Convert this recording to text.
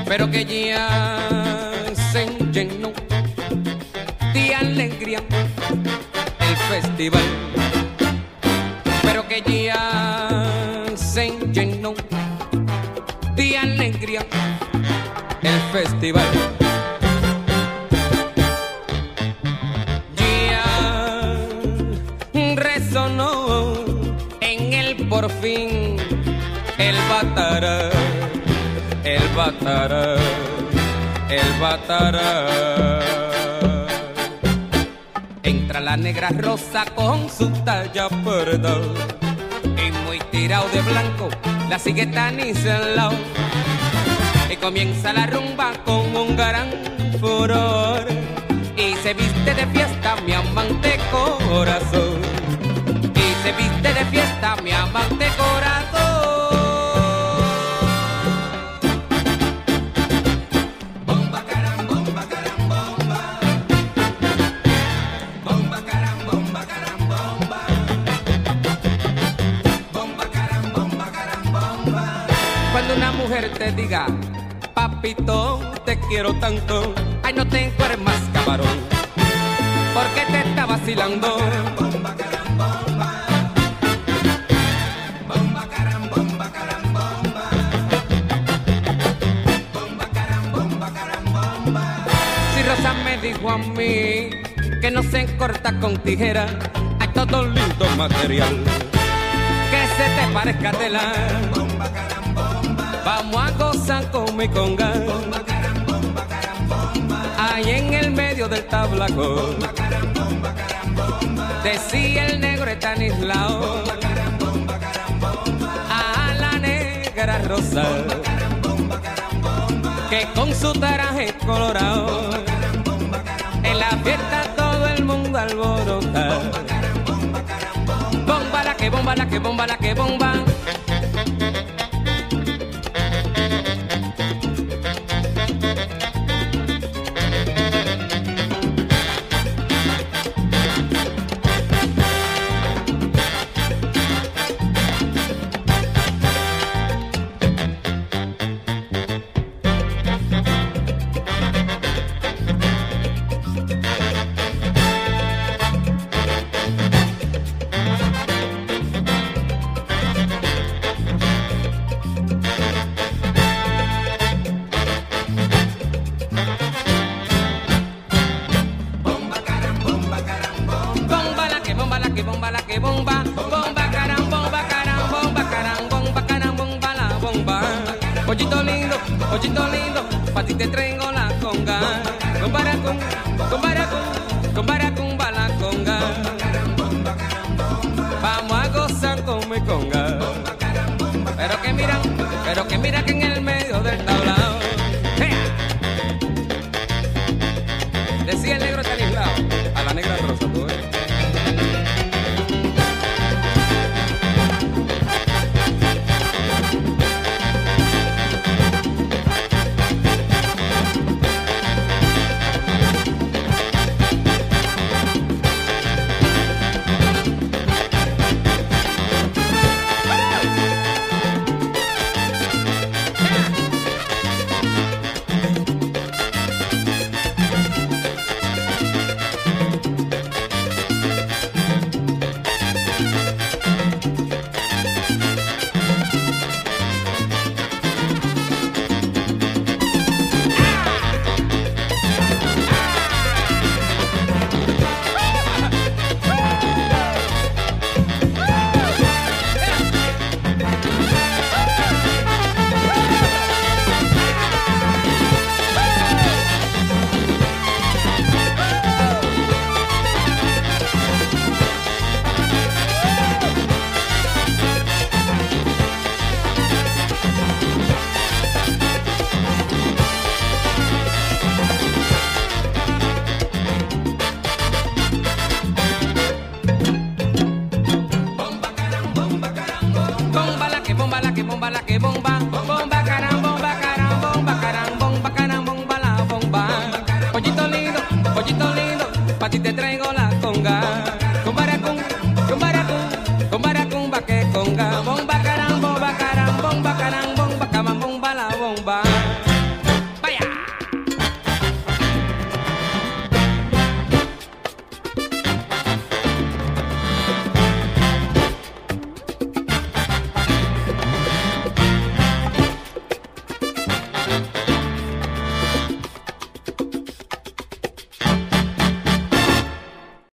Pero que ya se llenó de alegría el festival. Pero que ya se llenó de alegría el festival. Ya resonó en el por fin el batará. El batará, el batará. Entra la negra rosa con su talla perdón y muy tirado de blanco, la sigue Tanis al lado. Y comienza la rumba con un gran furor y se viste de fiesta mi amante corazón. Y se viste de fiesta mi amante corazón. Te diga, papito, te quiero tanto, ay, no te encueres más, camarón, porque te está vacilando. Bomba, carambomba, bomba, carambomba, carambomba, bomba, carambomba, carambomba. Si Rosa me dijo a mí que no se corta con tijera, hay todo lindo material que se te parezca tela. Vamos a gozar con mi conga, bomba, carambomba, carambomba, ahí en el medio del tablacón. Bomba, carambomba, carambomba, decía el negro Estanislao, bomba, carambomba, carambomba, a la negra rosa, bomba, carambomba, carambomba, que con su traje colorado, bomba, carambomba, carambomba, en la fiesta todo el mundo alborota. Bomba, carambomba, carambomba, bomba la que bomba, la que bomba, la que bomba. Pollito lindo, pa' ti te traigo la conga. Con baracón, con baracón, con baracón, va la conga. Vamos a gozar con mi conga. Pero que mira que en el medio del tablao, decía el negro Estanislao a la negra rosa, tú ves. bomba la que bomba, bomba caram, bomba caram, bomba caram, bomba caram, bomba la bomba. Pollito lindo, pa' ti te traigo la